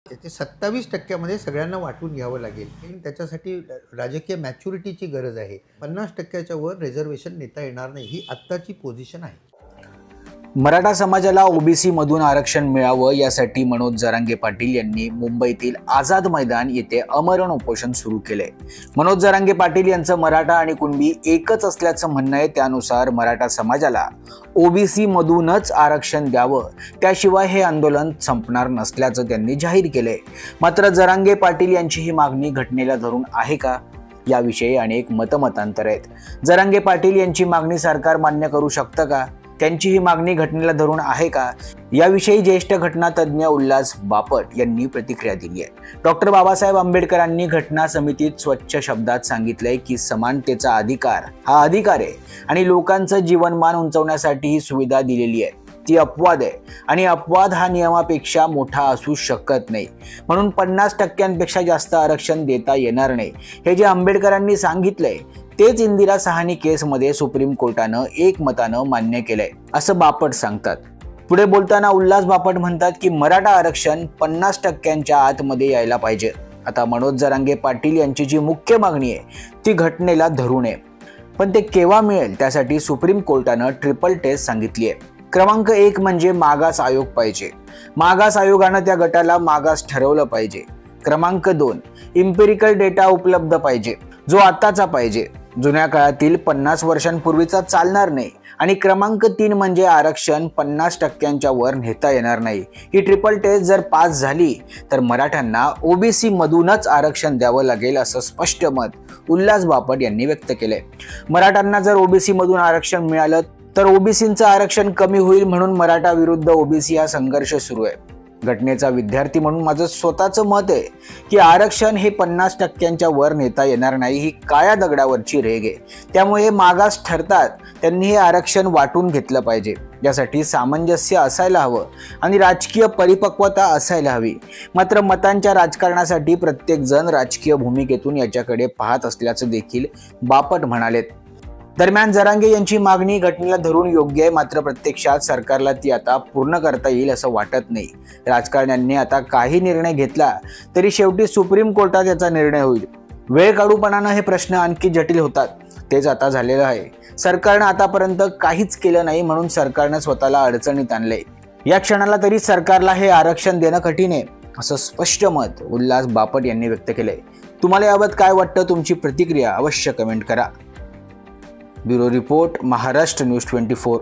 ते 27% सगळ्यांना वाटून घ्यावं लागेल. त्याच्यासाठी राजकीय मॅच्युरिटीची गरज आहे. 50% वर रिझर्वेशन नेता येणार नाही, ही आत्ताची पोझिशन आहे. मराठा समाजाला ओबीसी मधून आरक्षण मिळावं यासाठी मनोज जरांगे पाटील यांनी मुंबईतील आझाद मैदान येथे आमरण उपोषण सुरू केले. मनोज जरांगे पाटील यांचं मराठा आणि कुणबी एकच असल्याचं म्हणणं आहे. त्यानुसार मराठा समाजाला ओबीसी मधूनच आरक्षण द्यावं, त्याशिवाय हे आंदोलन संपणार नसल्याचं त्यांनी जाहीर केले. मात्र जरांगे पाटील यांची ही मागणी घटनेला धरून आहे का, याविषयी अनेक मतमतांतर आहेत. जरांगे पाटील यांची मागणी सरकार मान्य करू शकतं का, त्यांची ही मागणी घटनेला धरून आहे का, याविषयी ज्येष्ठ घटनातज्ञ उल्हास बापट यांनी प्रतिक्रिया दिली आहे. डॉक्टर बाबासाहेब आंबेडकरांनी घटना समितीत स्वच्छ शब्दात सांगितलंय की समानतेचा अधिकार हा अधिकार आहे आणि लोकांचं जीवनमान उंचावण्यासाठी ही सुविधा दिलेली आहे. ती अपवाद आहे आणि अपवाद हा नियमापेक्षा मोठा असू शकत नाही. म्हणून 50%पेक्षा जास्त आरक्षण देता येणार नाही. हे जे आंबेडकरांनी सांगितलंय तेच इंदिरा साहनी केसमध्ये सुप्रीम कोर्टानं एकमतानं मान्य केलंय, असं बापट सांगतात. पुढे बोलताना उल्हास बापट म्हणतात की मराठा आरक्षण 50%च्या आतमध्ये यायला पाहिजे. आता मनोज जरांगे पाटील यांची जी मुख्य मागणी आहे ती घटनेला धरून आहे, पण ते केव्हा मिळेल त्यासाठी सुप्रीम कोर्टानं ट्रिपल टेस्ट सांगितली आहे. क्रमांक 1 म्हणजे मागास आयोग पाहिजे. मागास आयोगानं त्या गटाला मागास ठरवलं पाहिजे. क्रमांक 2 इम्पेरिकल डेटा उपलब्ध पाहिजे, जो आताचा पाहिजे, जुन्या काळातील 50 वर्षांपूर्वीचा चालणार नाही. आणि क्रमांक 3 म्हणजे आरक्षण 50%च्या वर नेता येणार नाही. ही ट्रिपल टेस्ट जर पास झाली तर मराठ्यांना ओबीसी मधूनच आरक्षण द्यावं लागेल, असं स्पष्ट मत उल्हास बापट यांनी व्यक्त केलंय. मराठ्यांना जर ओबीसी मधून आरक्षण मिळालं तर ओबीसींचं आरक्षण कमी होईल, म्हणून मराठा विरुद्ध ओबीसी हा संघर्ष सुरू आहे. घटनेचा विद्यार्थी म्हणून माझं स्वतःचं मत आहे की आरक्षण हे 50%च्या वर नेता येणार नाही. ही काळ्या दगडावरची रेघ आहे. त्यामुळे मागास ठरतात त्यांनी हे आरक्षण वाटून घेतलं पाहिजे. यासाठी सामंजस्य असायला हवं आणि राजकीय परिपक्वता असायला हवी. मात्र मतांच्या राजकारणासाठी प्रत्येक जण राजकीय भूमिकेतून याच्याकडे पाहत असल्याचं देखील बापट म्हणालेत. दरम्यान जरांगे यांची मागणी घटनेला धरून योग्य आहे, मात्र प्रत्यक्षात सरकारला ती आता पूर्ण करता येईल असं वाटत नाही. राजकारण्यांनी आता काही निर्णय घेतला तरी शेवटी सुप्रीम कोर्टात याचा निर्णय होईल. वेळ काढूपणानं हे प्रश्न आणखी जटिल होतात. तेच आता झालेलं आहे. सरकारनं आतापर्यंत काहीच केलं नाही, म्हणून सरकारनं स्वतःला अडचणीत आणलंय. या क्षणाला तरी सरकारला हे आरक्षण देणं कठीण आहे, असं स्पष्ट मत उल्हास बापट यांनी व्यक्त केलंय. तुम्हाला याबाबत काय वाटतं, तुमची प्रतिक्रिया अवश्य कमेंट करा. Bureau report, Maharashtra news 24.